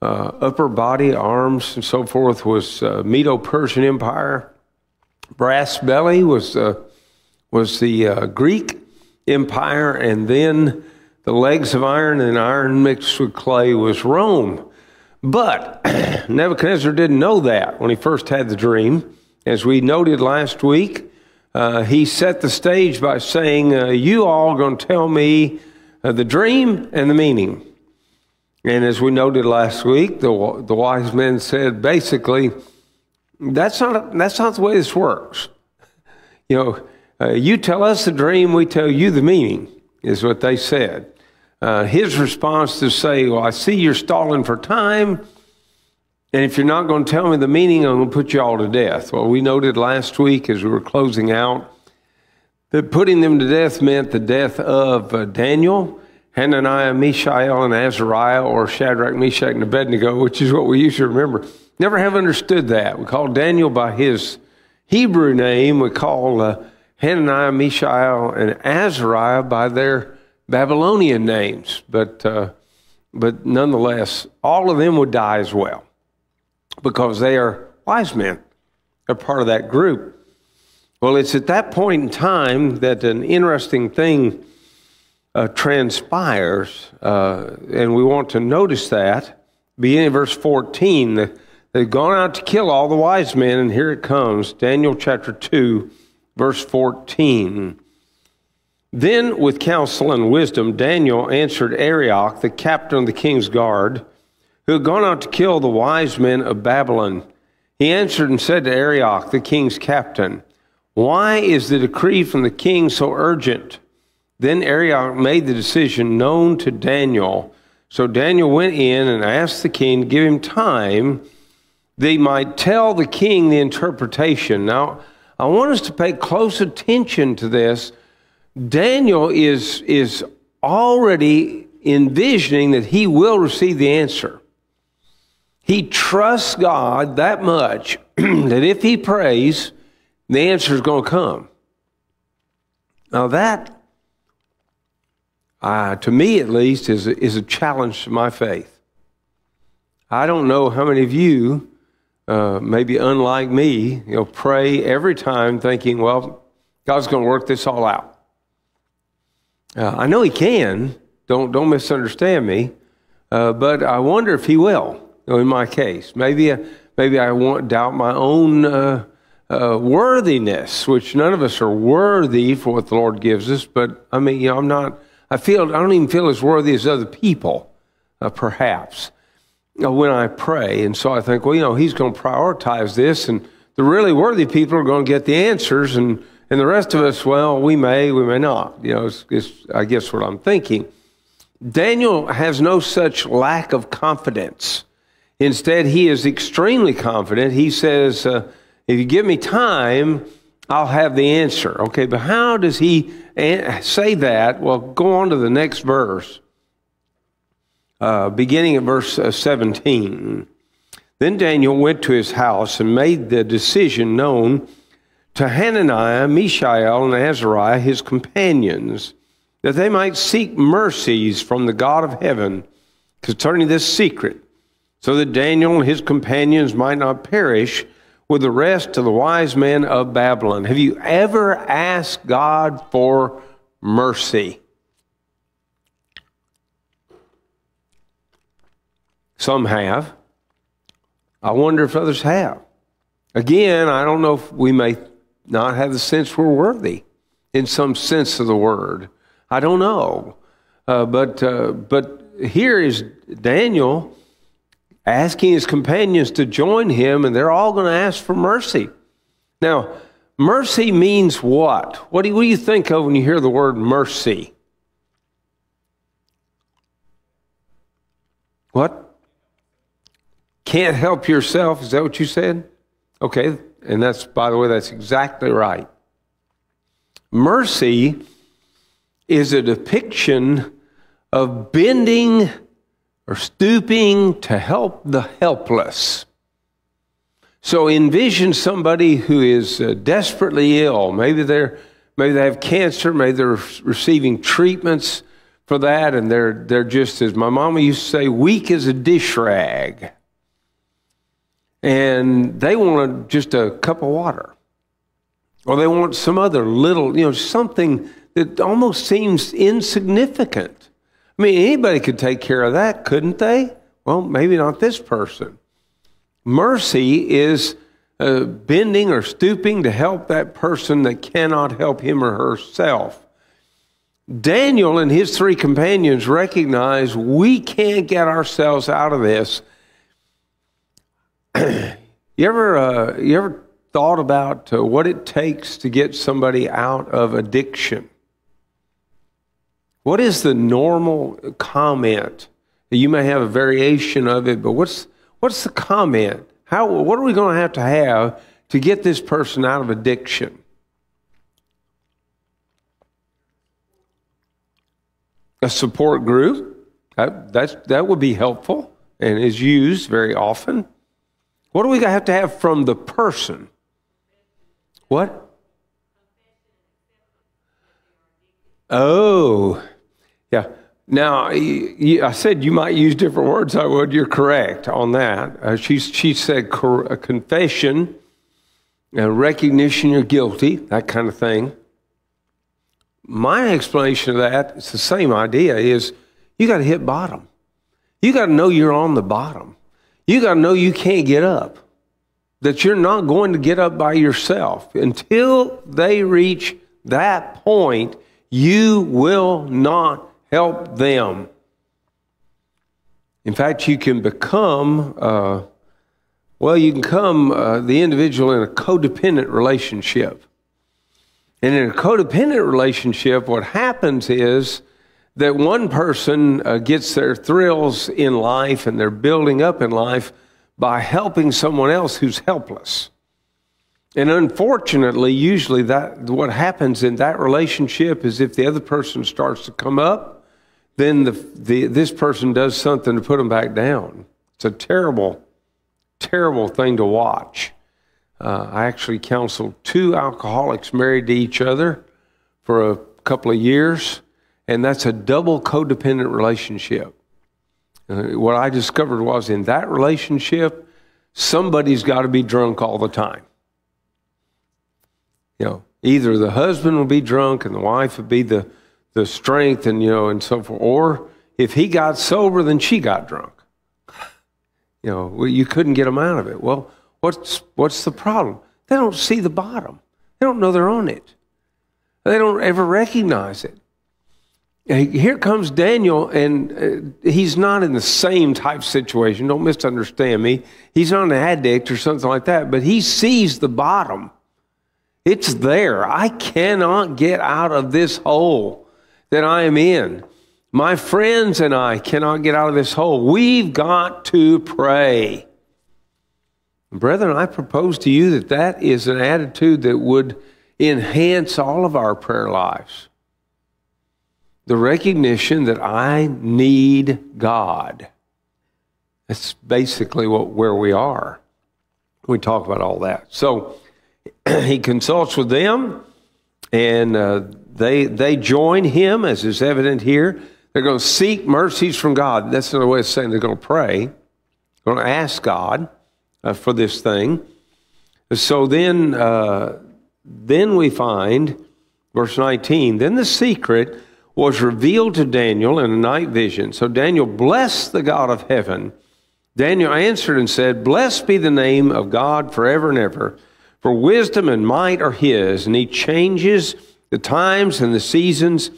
upper body, arms, and so forth was Medo-Persian Empire. Brass belly was the Greek Empire, and then the legs of iron and iron mixed with clay was Rome. But Nebuchadnezzar didn't know that when he first had the dream. As we noted last week, he set the stage by saying, you all are going to tell me the dream and the meaning. And as we noted last week, the wise men said, basically, that's not the way this works. You tell us the dream, we tell you the meaning, is what they said. His response to say, well, I see you're stalling for time, and if you're not going to tell me the meaning, I'm going to put you all to death. Well, we noted last week as we were closing out that putting them to death meant the death of Daniel, Hananiah, Mishael, and Azariah, or Shadrach, Meshach, and Abednego, which is what we usually remember. Never have understood that. We call Daniel by his Hebrew name. We call Hananiah, Mishael, and Azariah by their Babylonian names. But nonetheless, all of them would die as well because they are wise men. They're part of that group. Well, it's at that point in time that an interesting thing transpires, and we want to notice that. Beginning of verse 14, they've gone out to kill all the wise men, and here it comes, Daniel chapter 2, verse 14. Then, with counsel and wisdom, Daniel answered Arioch, the captain of the king's guard, who had gone out to kill the wise men of Babylon. He answered and said to Arioch, the king's captain, why is the decree from the king so urgent? Then Arioch made the decision known to Daniel. So Daniel went in and asked the king to give him time that he might tell the king the interpretation. Now, I want us to pay close attention to this. Daniel is already envisioning that he will receive the answer. He trusts God that much that if he prays, the answer is going to come. Now that, to me at least, is a challenge to my faith. I don't know how many of you, maybe unlike me, pray every time thinking, well, God's going to work this all out. I know he can. Don't misunderstand me. But I wonder if he will, in my case. Maybe I won't doubt my own worthiness, which none of us are worthy for what the Lord gives us. But I mean, I don't even feel as worthy as other people, perhaps, when I pray. And so I think, well, he's going to prioritize this, and the really worthy people are going to get the answers, and the rest of us, well, we may not. It's I guess what I'm thinking. Daniel has no such lack of confidence. Instead, he is extremely confident. He says, if you give me time, I'll have the answer. Okay, but how does he say that? Well, go on to the next verse, beginning at verse 17. Then Daniel went to his house and made the decision known to Hananiah, Mishael, and Azariah, his companions, that they might seek mercies from the God of heaven concerning this secret, so that Daniel and his companions might not perish with the rest of the wise men of Babylon. Have you ever asked God for mercy? Some have. I wonder if others have. Again, I don't know if we may not have the sense we're worthy in some sense of the word. I don't know. But here is Daniel asking his companions to join him, and they're all going to ask for mercy. Now, mercy means what? What do you think of when you hear the word mercy? What? Can't help yourself? Is that what you said? Okay, and by the way, that's exactly right. Mercy is a depiction of bending or stooping to help the helpless. So envision somebody who is desperately ill. Maybe they have cancer. Maybe they're receiving treatments for that, and they're just, as my mama used to say, weak as a dish rag. And they want just a cup of water. Or they want some other little, something that almost seems insignificant. I mean, anybody could take care of that, couldn't they? Well, maybe not this person. Mercy is bending or stooping to help that person that cannot help him or herself. Daniel and his three companions recognize we can't get ourselves out of this. You ever thought about what it takes to get somebody out of addiction? What is the normal comment? You may have a variation of it, but what's the comment? What are we going to have to get this person out of addiction? A support group, that would be helpful and is used very often. What do we have to have from the person? What? Oh, yeah. Now, I said you might use different words. I would. You're correct on that. She said a confession, a recognition you're guilty, that kind of thing. My explanation of that, it's the same idea, is you got to hit bottom. You got to know you're on the bottom. You got to know you can't get up, that you're not going to get up by yourself. Until they reach that point, you will not help them. In fact, you can become, the individual in a codependent relationship. And in a codependent relationship, what happens is that one person gets their thrills in life and they're building up in life by helping someone else who's helpless. And unfortunately, usually what happens in that relationship is if the other person starts to come up, then this person does something to put them back down. It's a terrible, terrible thing to watch. I actually counseled 2 alcoholics married to each other for a couple of years, and that's a double codependent relationship. What I discovered was in that relationship, somebody's got to be drunk all the time. Either the husband will be drunk and the wife would be the strength and so forth, or if he got sober, then she got drunk. You couldn't get them out of it. Well, what's the problem? They don't see the bottom. They don't know they're on it. They don't ever recognize it. Here comes Daniel, and he's not in the same type situation. Don't misunderstand me. He's not an addict or something like that, but he sees the bottom. It's there. I cannot get out of this hole that I am in. My friends and I cannot get out of this hole. We've got to pray. Brethren, I propose to you that is an attitude that would enhance all of our prayer lives. The recognition that I need God. That's basically where we are. We talk about all that. So he consults with them, and they join him, as is evident here. They're going to seek mercies from God. That's another way of saying they're going to pray. They're going to ask God for this thing. So then we find, verse 19, then the secret was revealed to Daniel in a night vision. So Daniel blessed the God of heaven. Daniel answered and said, blessed be the name of God forever and ever, for wisdom and might are his, and he changes the times and the seasons.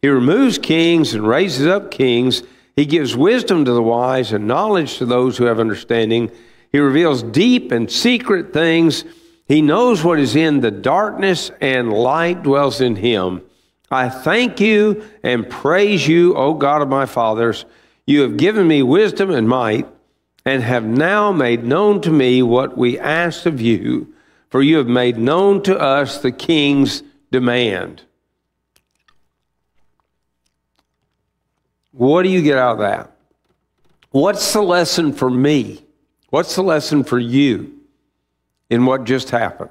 He removes kings and raises up kings. He gives wisdom to the wise and knowledge to those who have understanding. He reveals deep and secret things. He knows what is in the darkness, and light dwells in him. I thank you and praise you, O God of my fathers. You have given me wisdom and might, and have now made known to me what we asked of you, for you have made known to us the king's demand. What do you get out of that? What's the lesson for me? What's the lesson for you in what just happened?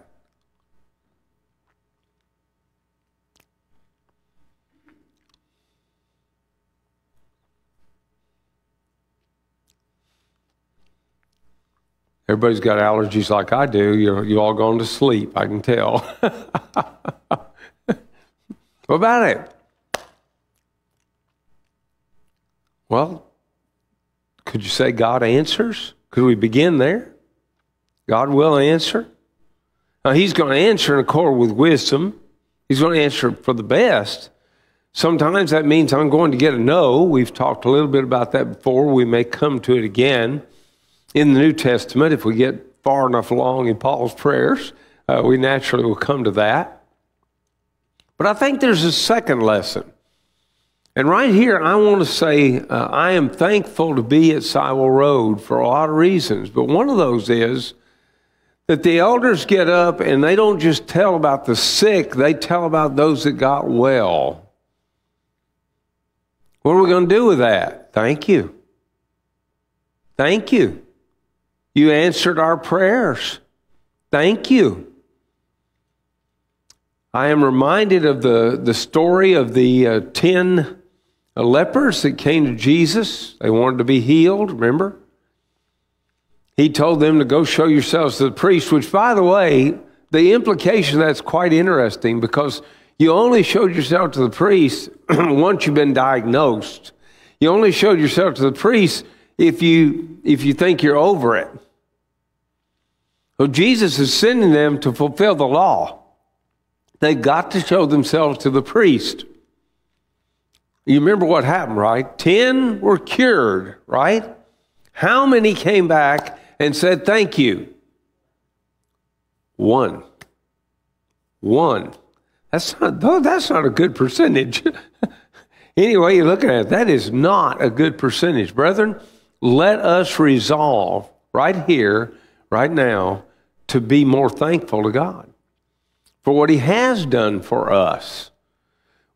Everybody's got allergies like I do. You all gone to sleep, I can tell. What about it? Well, could you say God answers? Could we begin there? God will answer. Now, He's going to answer in accord with wisdom. He's going to answer for the best. Sometimes that means I'm going to get a no. We've talked a little bit about that before. We may come to it again. In the New Testament, if we get far enough along in Paul's prayers, we naturally will come to that. But I think there's a second lesson. And right here, I want to say I am thankful to be at Sywell Road for a lot of reasons. But one of those is that the elders get up and they don't just tell about the sick, they tell about those that got well. What are we going to do with that? Thank you. Thank you. You answered our prayers. Thank you. I am reminded of the story of the 10 lepers that came to Jesus. They wanted to be healed, remember? He told them to go show yourselves to the priest, which, by the way, the implication of that's quite interesting because you only showed yourself to the priest once you've been diagnosed. You only showed yourself to the priest if you think you're over it. So Jesus is sending them to fulfill the law. They've got to show themselves to the priest. You remember what happened, right? 10 were cured, right? How many came back and said thank you? One. That's not a good percentage. Anyway, you're looking at it, that is not a good percentage. Brethren, let us resolve right here, right now, to be more thankful to God for what He has done for us.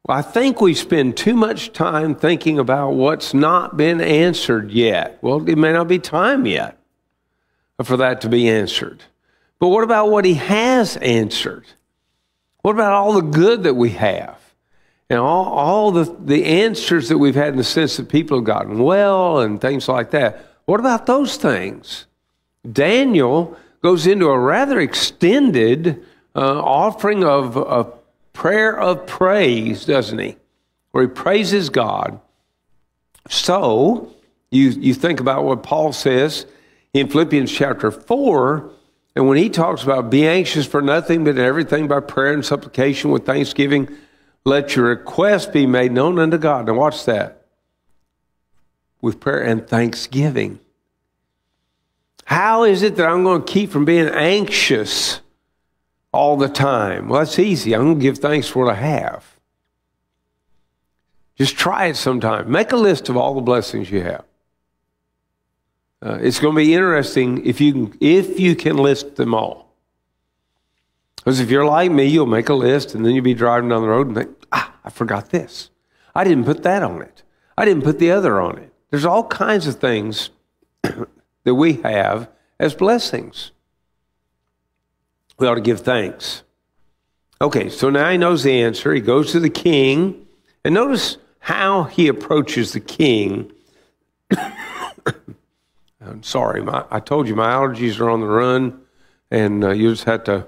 Well, I think we spend too much time thinking about what's not been answered yet. Well, it may not be time yet for that to be answered. But what about what He has answered? What about all the good that we have? And all the answers that we've had in the sense that people have gotten well and things like that. What about those things? Daniel goes into a rather extended offering of a prayer of praise, doesn't he? Where he praises God. So, you think about what Paul says in Philippians chapter 4, and when he talks about be anxious for nothing but in everything by prayer and supplication with thanksgiving, let your request be made known unto God. Now watch that. With prayer and thanksgiving. How is it that I'm going to keep from being anxious all the time? Well, that's easy. I'm going to give thanks for what I have. Just try it sometime. Make a list of all the blessings you have. It's going to be interesting if you can list them all. Because if you're like me, you'll make a list and then you'll be driving down the road and think, I forgot this. I didn't put that on it. I didn't put the other on it. There's all kinds of things that we have as blessings. We ought to give thanks. Okay, so now he knows the answer. He goes to the king. And notice how he approaches the king. I'm sorry, I told you my allergies are on the run, and you just have to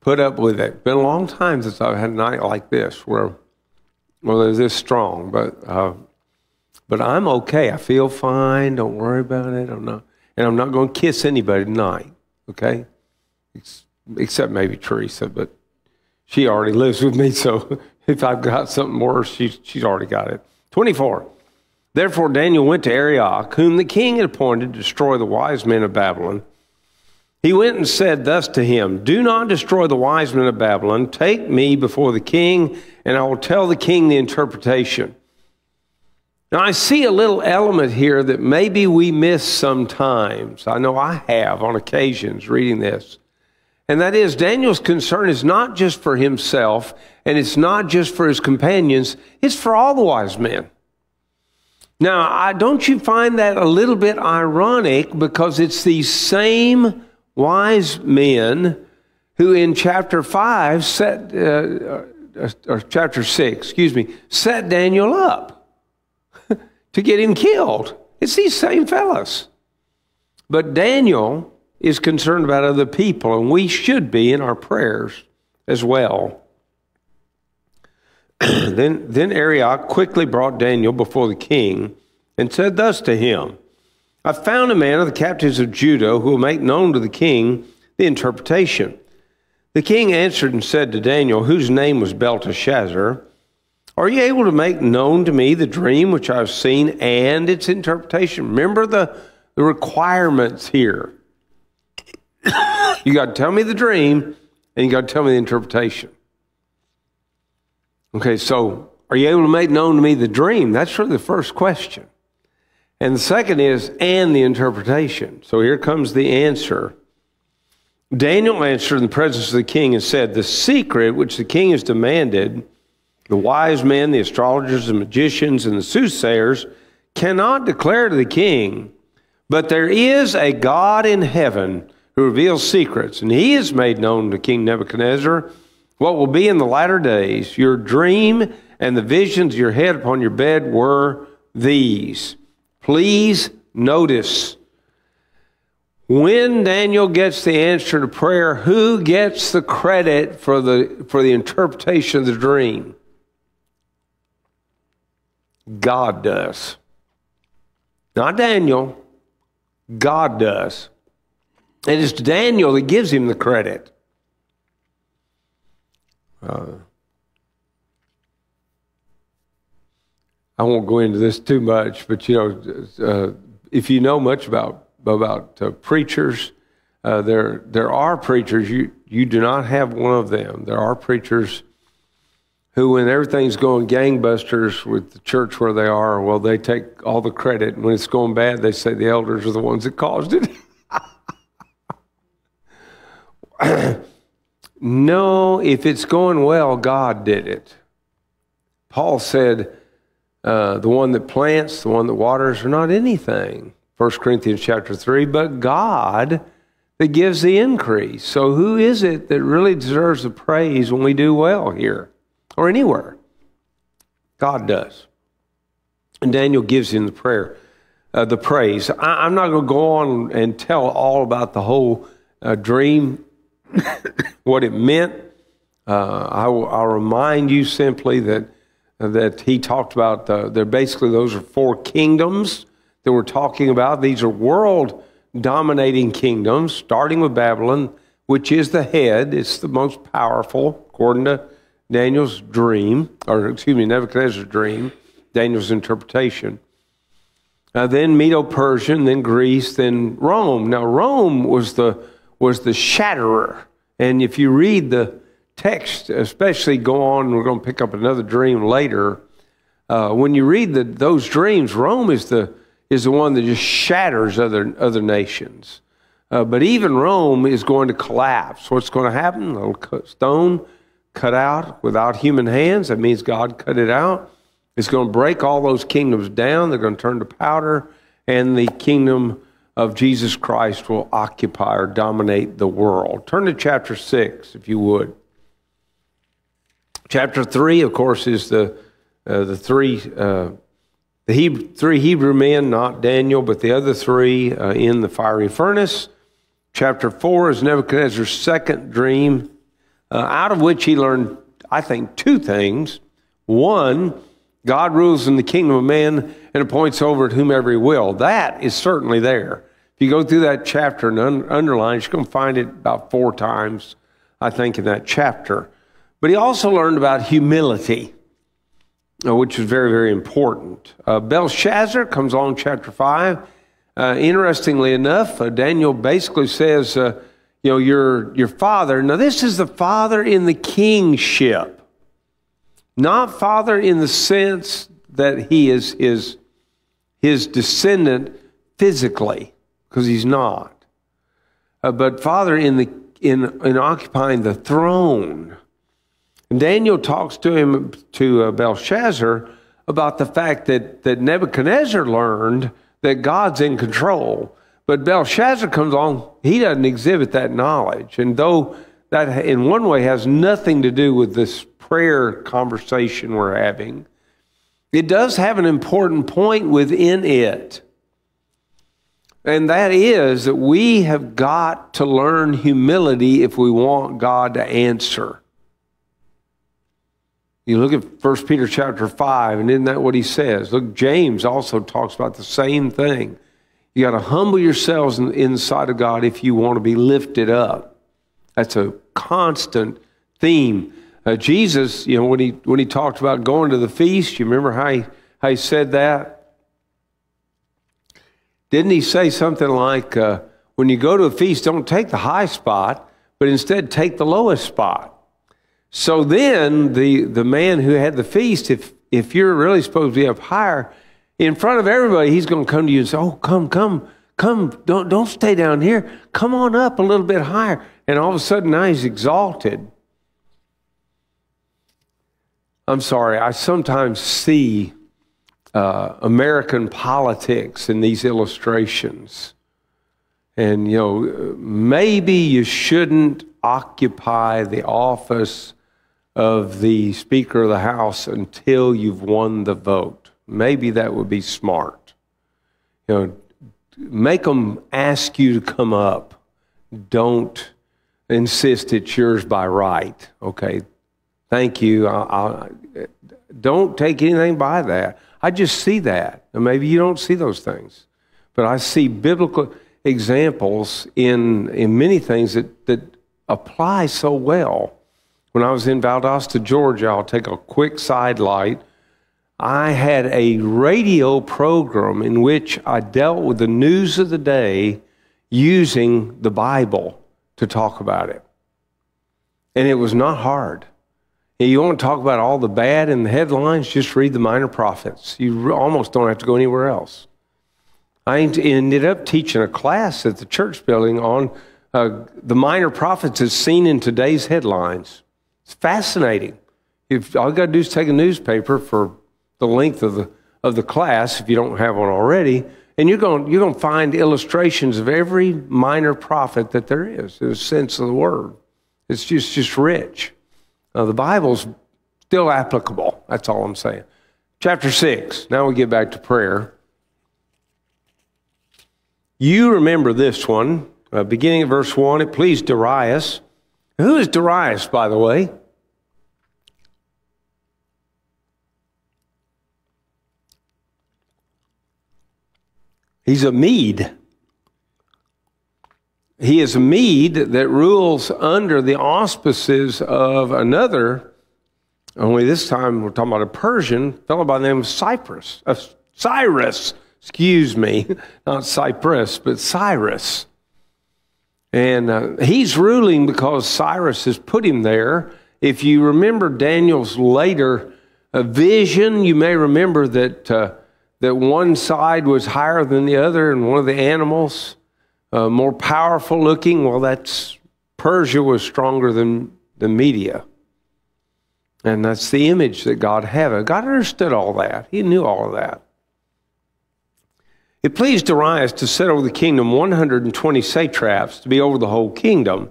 put up with it. It's been a long time since I've had a night like this where they're this strong, but I'm okay. I feel fine. Don't worry about it. I'm not going to kiss anybody tonight, okay? Except maybe Teresa, but she already lives with me, so if I've got something worse, she's already got it. 24. Therefore Daniel went to Arioch, whom the king had appointed to destroy the wise men of Babylon. He went and said thus to him, do not destroy the wise men of Babylon. Take me before the king, and I will tell the king the interpretation. Now, I see a little element here that maybe we miss sometimes. I know I have on occasions reading this. And that is, Daniel's concern is not just for himself, and it's not just for his companions. It's for all the wise men. Now, don't you find that a little bit ironic, because it's these same wise men who in chapter 5 chapter 6, set Daniel up to get him killed. It's these same fellas. But Daniel is concerned about other people, and we should be in our prayers as well. Then Arioch quickly brought Daniel before the king and said thus to him, I found a man of the captives of Judah who will make known to the king the interpretation. The king answered and said to Daniel, whose name was Belteshazzar, are you able to make known to me the dream which I have seen and its interpretation? Remember the requirements here. You got to tell me the dream, and you got to tell me the interpretation. Okay, so are you able to make known to me the dream? That's really the first question. And the second is, and the interpretation. So here comes the answer. Daniel answered in the presence of the king and said, the secret which the king has demanded, the wise men, the astrologers, the magicians, and the soothsayers cannot declare to the king, but there is a God in heaven who reveals secrets, and he has made known to King Nebuchadnezzar what will be in the latter days. Your dream and the visions of your head upon your bed were these. Please notice, when Daniel gets the answer to prayer, who gets the credit for the interpretation of the dream? God does. Not Daniel. God does. And it's Daniel that gives him the credit. I won't go into this too much, but if you know much about preachers, there are preachers. You do not have one of them. There are preachers who, when everything's going gangbusters with the church where they are, well, they take all the credit. And when it's going bad, they say the elders are the ones that caused it. No, if it's going well, God did it. Paul said, the one that plants, the one that waters are not anything. 1 Corinthians chapter 3, but God that gives the increase. So who is it that really deserves the praise when we do well here or anywhere? God does. And Daniel gives him the praise. I'm not going to go on and tell all about the whole dream, what it meant. I'll remind you simply that he talked about, basically those are 4 kingdoms that we're talking about. These are world-dominating kingdoms, starting with Babylon, which is the head. It's the most powerful, according to Daniel's dream, Nebuchadnezzar's dream, Daniel's interpretation. Then Medo-Persian, then Greece, then Rome. Now, Rome was the shatterer. And if you read the text, especially go on, we're going to pick up another dream later. When you read those dreams, Rome is the one that just shatters other nations. But even Rome is going to collapse. What's going to happen? A little stone cut out without human hands. That means God cut it out. It's going to break all those kingdoms down. They're going to turn to powder, and the kingdom of Jesus Christ will occupy or dominate the world. Turn to chapter 6, if you would. Chapter 3, of course, is the three Hebrew men, not Daniel, but the other 3 in the fiery furnace. Chapter 4 is Nebuchadnezzar's second dream, out of which he learned, I think, 2 things. One, God rules in the kingdom of man and appoints over it whomever he will. That is certainly there. If you go through that chapter and underline, you're going to find it about 4 times, I think, in that chapter. But he also learned about humility, which is very, very important. Belshazzar comes along chapter 5. Interestingly enough, Daniel basically says, your father. Now, this is the father in the kingship. Not father in the sense that he is his descendant physically, because he's not. But father in occupying the throne. And Daniel talks to Belshazzar about the fact that Nebuchadnezzar learned that God's in control. But Belshazzar comes along, he doesn't exhibit that knowledge. And though that in one way has nothing to do with this prayer conversation we're having, it does have an important point within it. And that is that we have got to learn humility if we want God to answer. You look at 1 Peter chapter 5, and isn't that what he says? Look, James also talks about the same thing. You got to humble yourselves inside of God if you want to be lifted up. That's a constant theme. Jesus, when he talked about going to the feast, you remember how he said that? Didn't he say something like, when you go to a feast, don't take the high spot, but instead take the lowest spot? So then the man who had the feast, if you're really supposed to be up higher, in front of everybody, he's going to come to you and say, oh, come, don't stay down here. Come on up a little bit higher. And all of a sudden now he's exalted. I'm sorry, I sometimes see American politics in these illustrations. And, maybe you shouldn't occupy the office of the Speaker of the House until you've won the vote. Maybe that would be smart. Make them ask you to come up. Don't insist it's yours by right. Okay, thank you. Don't take anything by that. I just see that. And maybe you don't see those things. But I see biblical examples in many things that apply so well. When I was in Valdosta, Georgia, I'll take a quick sidelight. I had a radio program in which I dealt with the news of the day using the Bible to talk about it. And it was not hard. You want to talk about all the bad in the headlines, just read the Minor Prophets. You almost don't have to go anywhere else. I ended up teaching a class at the church building on the Minor Prophets as seen in today's headlines. It's fascinating. All you got to do is take a newspaper for the length of the class, if you don't have one already, and you're going to find illustrations of every minor prophet that there is, in the sense of the word. It's just rich. The Bible's still applicable. That's all I'm saying. Chapter 6. Now we get back to prayer. You remember this one. Beginning of verse 1, it pleased Darius. Who is Darius, by the way? He's a Mede. He is a Mede that rules under the auspices of another, only this time we're talking about a Persian fellow by the name of Cyrus, excuse me, not Cyprus, but Cyrus. And he's ruling because Cyrus has put him there. If you remember Daniel's later vision, you may remember that one side was higher than the other, and one of the animals more powerful looking. Well, that's Persia was stronger than Media. And that's the image that God had. God understood all that. He knew all of that. It pleased Darius to set over the kingdom 120 satraps to be over the whole kingdom.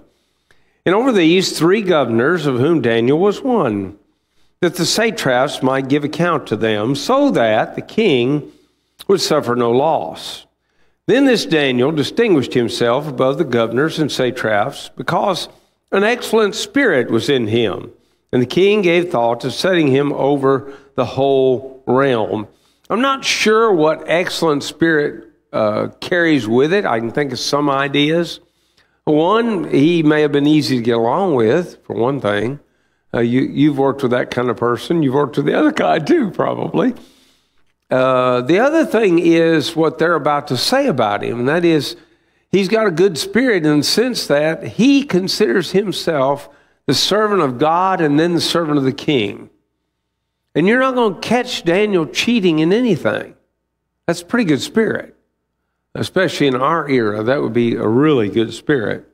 And over these 3 governors, of whom Daniel was one, that the satraps might give account to them, so that the king would suffer no loss. Then this Daniel distinguished himself above the governors and satraps, because an excellent spirit was in him. And the king gave thought to setting him over the whole realm. I'm not sure what excellent spirit carries with it. I can think of some ideas. One, he may have been easy to get along with, for one thing. You've worked with that kind of person. You've worked with the other guy too, probably. The other thing is what they're about to say about him, and that is he's got a good spirit in the sense that he considers himself the servant of God and then the servant of the king. And you're not going to catch Daniel cheating in anything. That's a pretty good spirit. Especially in our era, that would be a really good spirit.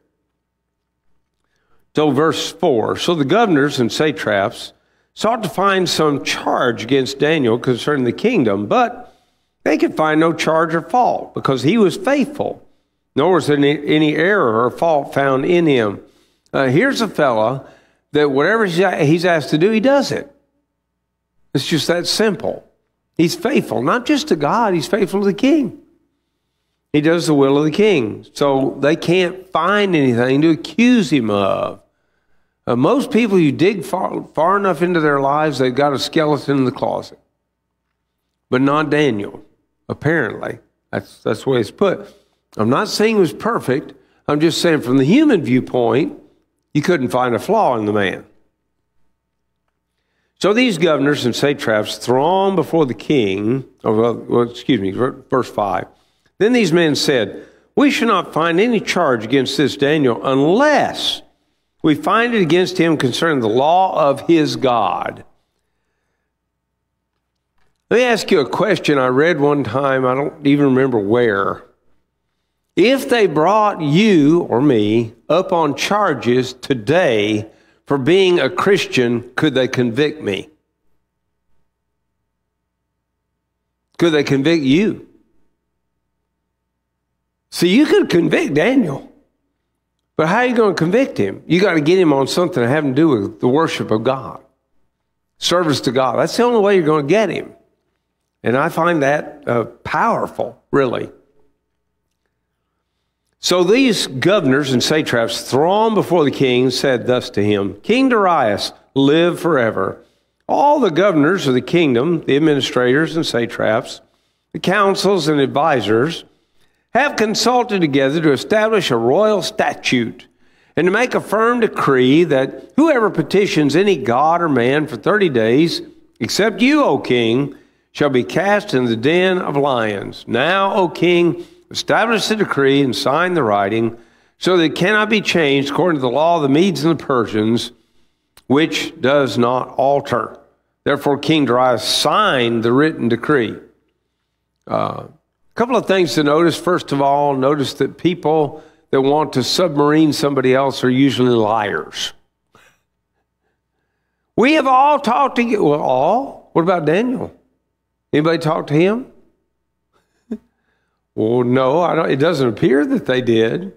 So verse 4, so the governors and satraps sought to find some charge against Daniel concerning the kingdom, but they could find no charge or fault, because he was faithful, nor was there any error or fault found in him. Here's a fella that whatever he's asked to do, he does it. It's just that simple. He's faithful, not just to God, he's faithful to the king. He does the will of the king. So they can't find anything to accuse him of. Most people, you dig far enough into their lives, they've got a skeleton in the closet. But not Daniel, apparently. That's the way it's put. I'm not saying he was perfect. I'm just saying from the human viewpoint, you couldn't find a flaw in the man. So these governors and satraps throng before the king, verse 5. Then these men said, we shall not find any charge against this Daniel unless we find it against him concerning the law of his God. Let me ask you a question I read one time. I don't even remember where. If they brought you or me up on charges today for being a Christian, could they convict me? Could they convict you? See, you could convict Daniel. But how are you going to convict him? You got to get him on something having to do with the worship of God, service to God. That's the only way you're going to get him. And I find that powerful, really. So these governors and satraps thronged before the king and said thus to him, King Darius, live forever. All the governors of the kingdom, the administrators and satraps, the councils and advisors, have consulted together to establish a royal statute and to make a firm decree that whoever petitions any god or man for 30 days, except you, O king, shall be cast in the den of lions. Now, O king, establish the decree and sign the writing so that it cannot be changed according to the law of the Medes and the Persians, which does not alter. Therefore, King Darius signed the written decree. A couple of things to notice. First of all, notice that people that want to submarine somebody else are usually liars. We have all talked to you. Well, all? What about Daniel? Anybody talk to him? Well, no, it doesn't appear that they did.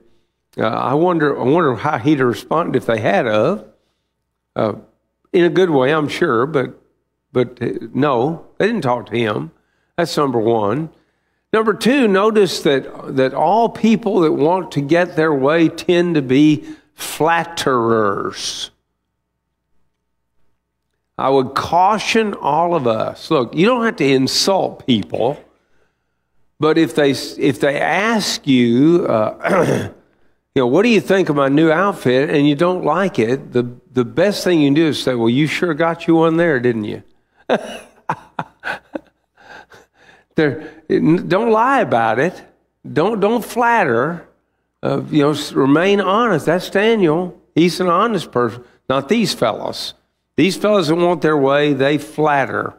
I wonder how he'd have responded if they had of. In a good way, I'm sure, but no, they didn't talk to him. That's number one. Number two, notice that all people that want to get their way tend to be flatterers. I would caution all of us. Look, you don't have to insult people, but if they ask you, what do you think of my new outfit, and you don't like it, the best thing you can do is say, well, you sure got you one there, didn't you? Don't lie about it. Don't flatter. Remain honest. That's Daniel. He's an honest person. Not these fellows. These fellows that want their way, they flatter.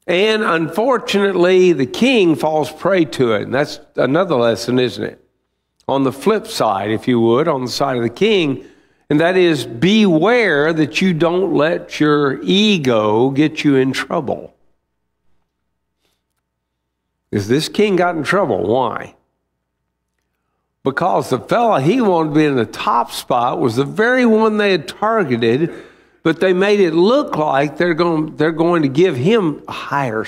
And unfortunately, the king falls prey to it. And that's another lesson, isn't it? On the flip side, if you would, on the side of the king, and that is beware that you don't let your ego get you in trouble. Because this king got in trouble. Why? Because the fella he wanted to be in the top spot was the very one they had targeted, but they made it look like they're going to give him a higher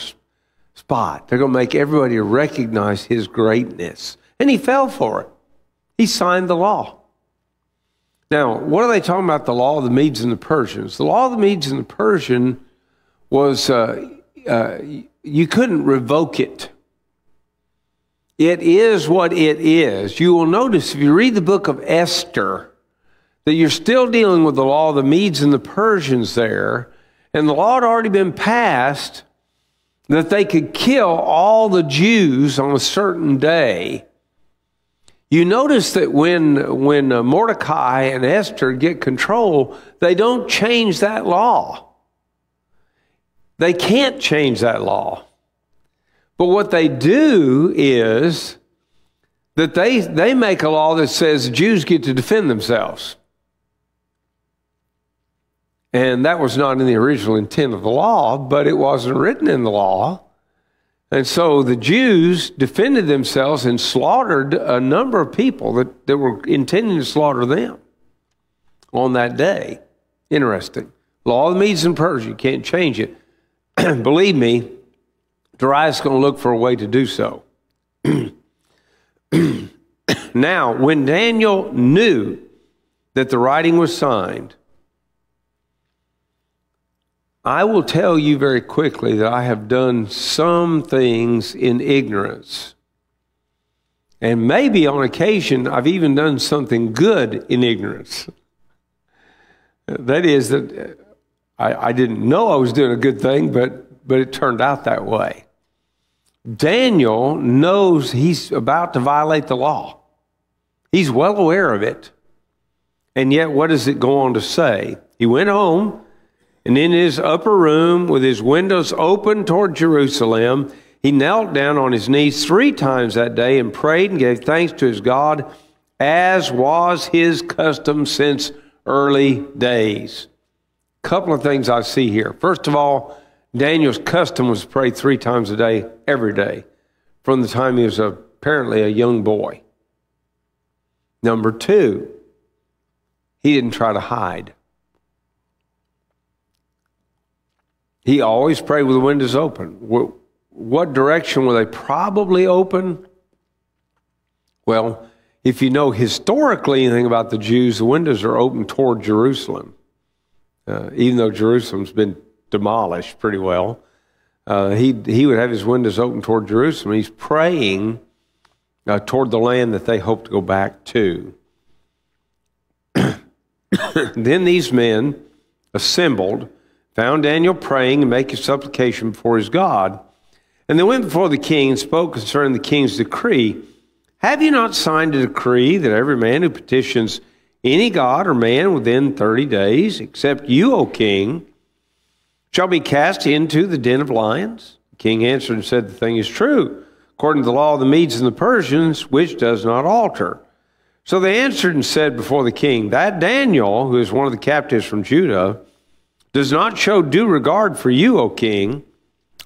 spot. They're going to make everybody recognize his greatness. And he fell for it. He signed the law. Now, what are they talking about, the law of the Medes and the Persians? The law of the Medes and the Persians was you couldn't revoke it. It is what it is. You will notice if you read the book of Esther that you're still dealing with the law of the Medes and the Persians there, and the law had already been passed that they could kill all the Jews on a certain day. You notice that when Mordecai and Esther get control, they don't change that law. They can't change that law. But what they do is that they make a law that says Jews get to defend themselves. And that was not in the original intent of the law, but it wasn't written in the law. And so the Jews defended themselves and slaughtered a number of people that were intending to slaughter them on that day. Interesting. Law of the Medes and Persians, you can't change it. Believe me, Darius is going to look for a way to do so. Now, when Daniel knew that the writing was signed, I will tell you very quickly that I have done some things in ignorance. And maybe on occasion, I've even done something good in ignorance. That is that I didn't know I was doing a good thing, but it turned out that way. Daniel knows he's about to violate the law. He's well aware of it. And yet, what does it go on to say? He went home, and in his upper room, with his windows open toward Jerusalem, he knelt down on his knees 3 times that day and prayed and gave thanks to his God, as was his custom since early days. A couple of things I see here. First of all, Daniel's custom was to pray 3 times a day, every day, from the time he was apparently a young boy. Number 2, he didn't try to hide. He always prayed with the windows open. What direction were they probably open? Well, if you know historically anything about the Jews, the windows are open toward Jerusalem. Even though Jerusalem's been demolished pretty well, he would have his windows open toward Jerusalem. He's praying toward the land that they hope to go back to. Then these men assembled, found Daniel praying and making supplication before his God. And they went before the king and spoke concerning the king's decree. Have you not signed a decree that every man who petitions any god or man within 30 days, except you, O king, shall be cast into the den of lions? The king answered and said, the thing is true, according to the law of the Medes and the Persians, which does not alter. So they answered and said before the king, that Daniel, who is one of the captives from Judah, does not show due regard for you, O king,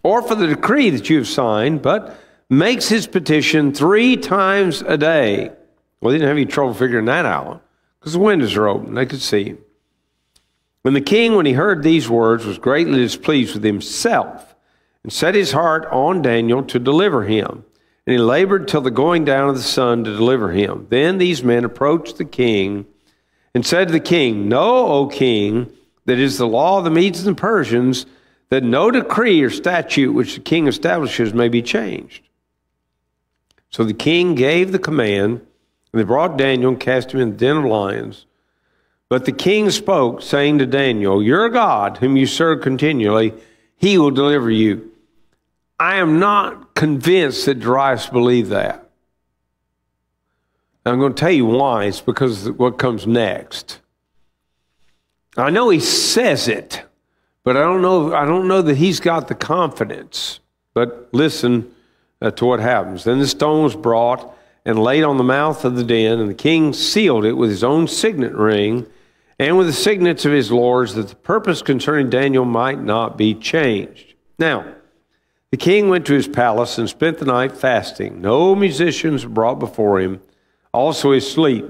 or for the decree that you have signed, but makes his petition 3 times a day. Well, they didn't have any trouble figuring that out, because the windows are open. They could see him. And the king, when he heard these words, was greatly displeased with himself, and set his heart on Daniel to deliver him. And he labored till the going down of the sun to deliver him. Then these men approached the king and said to the king, know, O king, that it is the law of the Medes and the Persians, that no decree or statute which the king establishes may be changed. So the king gave the command, and they brought Daniel and cast him in the den of lions. But the king spoke, saying to Daniel, your God, whom you serve continually, he will deliver you. I am not convinced that Darius believed that. I'm going to tell you why. It's because of what comes next. I know he says it, but I don't know that he's got the confidence. But listen to what happens. Then the stone was brought and laid on the mouth of the den, and the king sealed it with his own signet ring and with the signets of his lords, that the purpose concerning Daniel might not be changed. Now, the king went to his palace and spent the night fasting. No musicians were brought before him. Also his sleep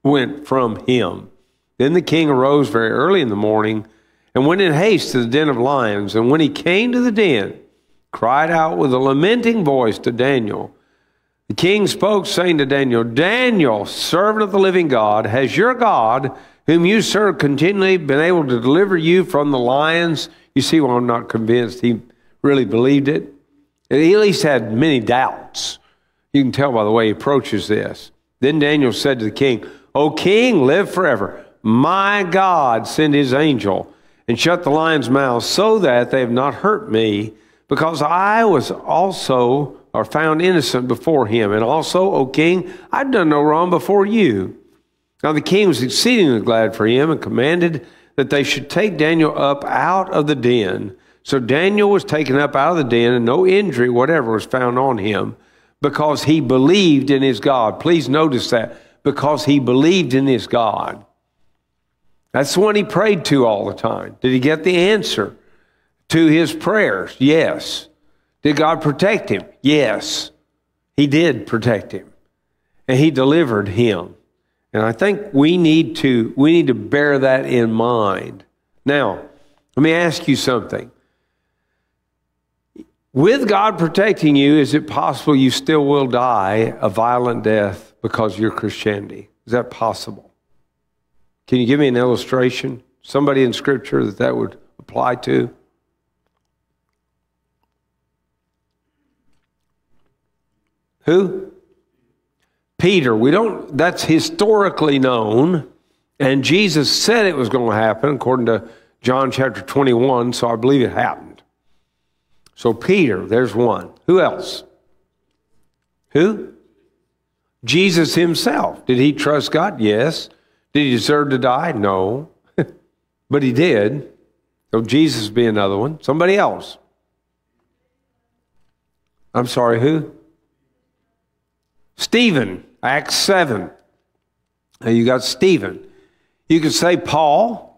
went from him. Then the king arose very early in the morning and went in haste to the den of lions. And when he came to the den, cried out with a lamenting voice to Daniel. The king spoke, saying to Daniel, Daniel, servant of the living God, has your God, whom you serve continually, been able to deliver you from the lions? You see why I'm not convinced he really believed it. He at least had many doubts. You can tell by the way he approaches this. Then Daniel said to the king, O king, live forever. My God send his angel and shut the lions' mouths, so that they have not hurt me, because I was also or found innocent before him. And also, O king, I've done no wrong before you. Now the king was exceedingly glad for him and commanded that they should take Daniel up out of the den. So Daniel was taken up out of the den, and no injury whatever was found on him, because he believed in his God. Please notice that, because he believed in his God. That's the one he prayed to all the time. Did he get the answer to his prayers? Yes. Did God protect him? Yes. He did protect him. And he delivered him. And I think we need to bear that in mind. Now, let me ask you something. With God protecting you, is it possible you still will die a violent death because of your Christianity? Is that possible? Can you give me an illustration? Somebody in Scripture that would apply to? Who? Peter. That's historically known, and Jesus said it was going to happen according to John chapter 21, so I believe it happened. So Peter, there's one. Who else? Who? Jesus himself. Did he trust God? Yes. Did he deserve to die? No. But he did. So Jesus would be another one. Somebody else. I'm sorry, who? Stephen, Acts 7. Now you got Stephen. You could say Paul.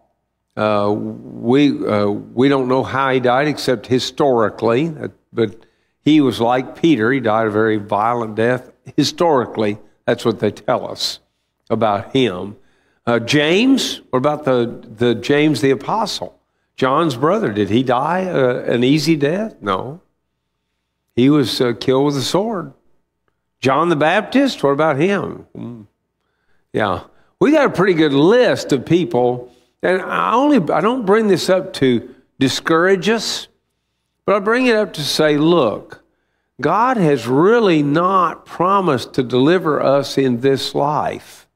We don't know how he died except historically, but he was like Peter. He died a very violent death. Historically, that's what they tell us about him. James, what about the James the Apostle? John's brother, did he die an easy death? No. He was killed with a sword. John the Baptist, what about him? Yeah. We got a pretty good list of people, and I don't bring this up to discourage us, but I bring it up to say, look, God has really not promised to deliver us in this life.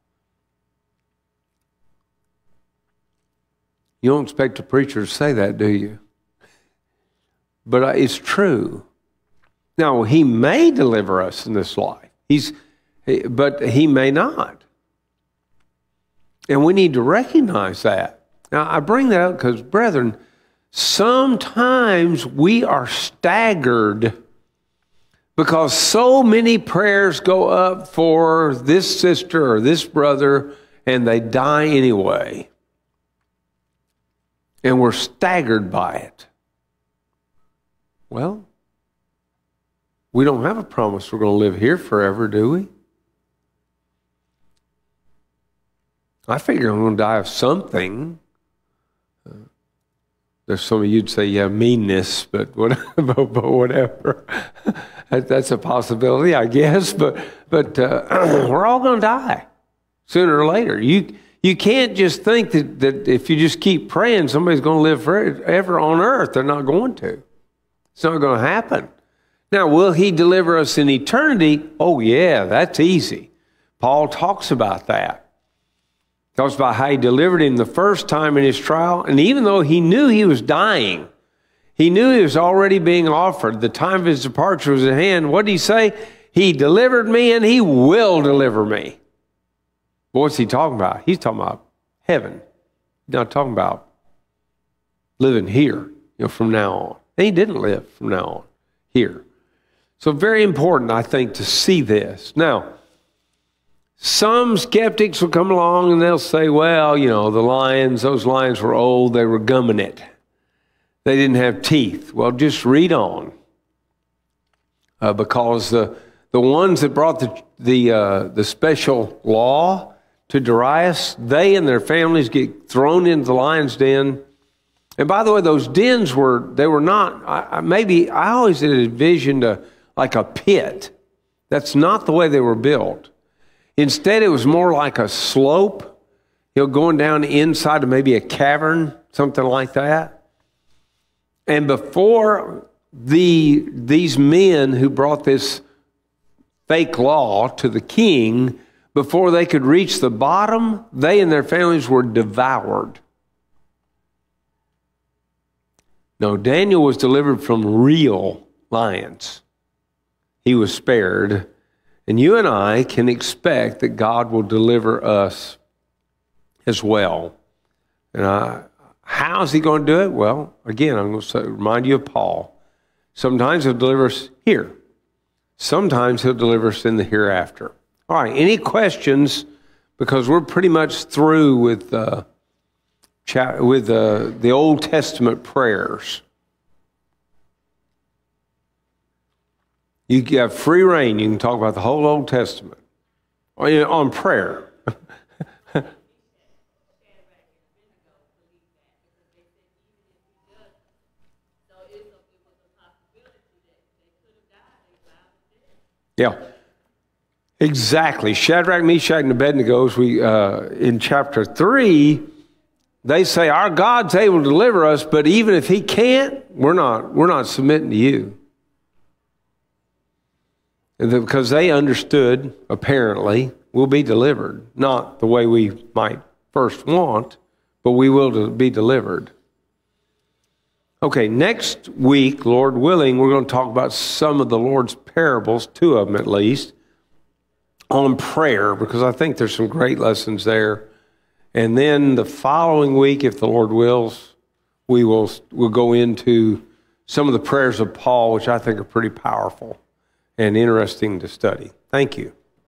You don't expect a preacher to say that, do you? But it's true. Now, he may deliver us in this life, but he may not. And we need to recognize that. Now, I bring that up because, brethren, sometimes we are staggered because so many prayers go up for this sister or this brother, and they die anyway. And we're staggered by it. Well, we don't have a promise we're going to live here forever, do we? I figure I'm going to die of something. There's some of you'd say, yeah, meanness, but whatever. That's a possibility, I guess. But we're all going to die sooner or later. You can't just think that if you just keep praying, somebody's going to live forever on earth. They're not going to. It's not going to happen. Now, will he deliver us in eternity? Oh, yeah, that's easy. Paul talks about that. Talks about how he delivered him the first time in his trial. And even though he knew he was dying, he knew he was already being offered. The time of his departure was at hand. What did he say? He delivered me and he will deliver me. What's he talking about? He's talking about heaven. He's not talking about living here, from now on. And he didn't live from now on here. So very important, I think, to see this. Now, some skeptics will come along and they'll say, well, those lions were old, they were gumming it. They didn't have teeth. Well, just read on. Because the ones that brought the special law to Darius, they and their families get thrown into the lion's den. And by the way, those dens were not, I always had envisioned like a pit. That's not the way they were built. Instead, it was more like a slope, going down inside of maybe a cavern, something like that. And before these men who brought this fake law to the king, before they could reach the bottom, they and their families were devoured. No, Daniel was delivered from real lions. He was spared. And you and I can expect that God will deliver us as well. And how is he going to do it? Well, again, I'm going to remind you of Paul. Sometimes he'll deliver us here. Sometimes he'll deliver us in the hereafter. All right, any questions? Because we're pretty much through with the Old Testament prayers. You have free reign. You can talk about the whole Old Testament on prayer. Yeah. Exactly. Shadrach, Meshach, and Abednego, in chapter 3, they say, our God's able to deliver us, but even if he can't, we're not submitting to you. Because they understood, apparently, we'll be delivered. Not the way we might first want, but we will be delivered. Okay, next week, Lord willing, we're going to talk about some of the Lord's parables, 2 of them at least, on prayer, because I think there's some great lessons there. And then the following week, if the Lord wills, we'll go into some of the prayers of Paul, which I think are pretty powerful and interesting to study. Thank you.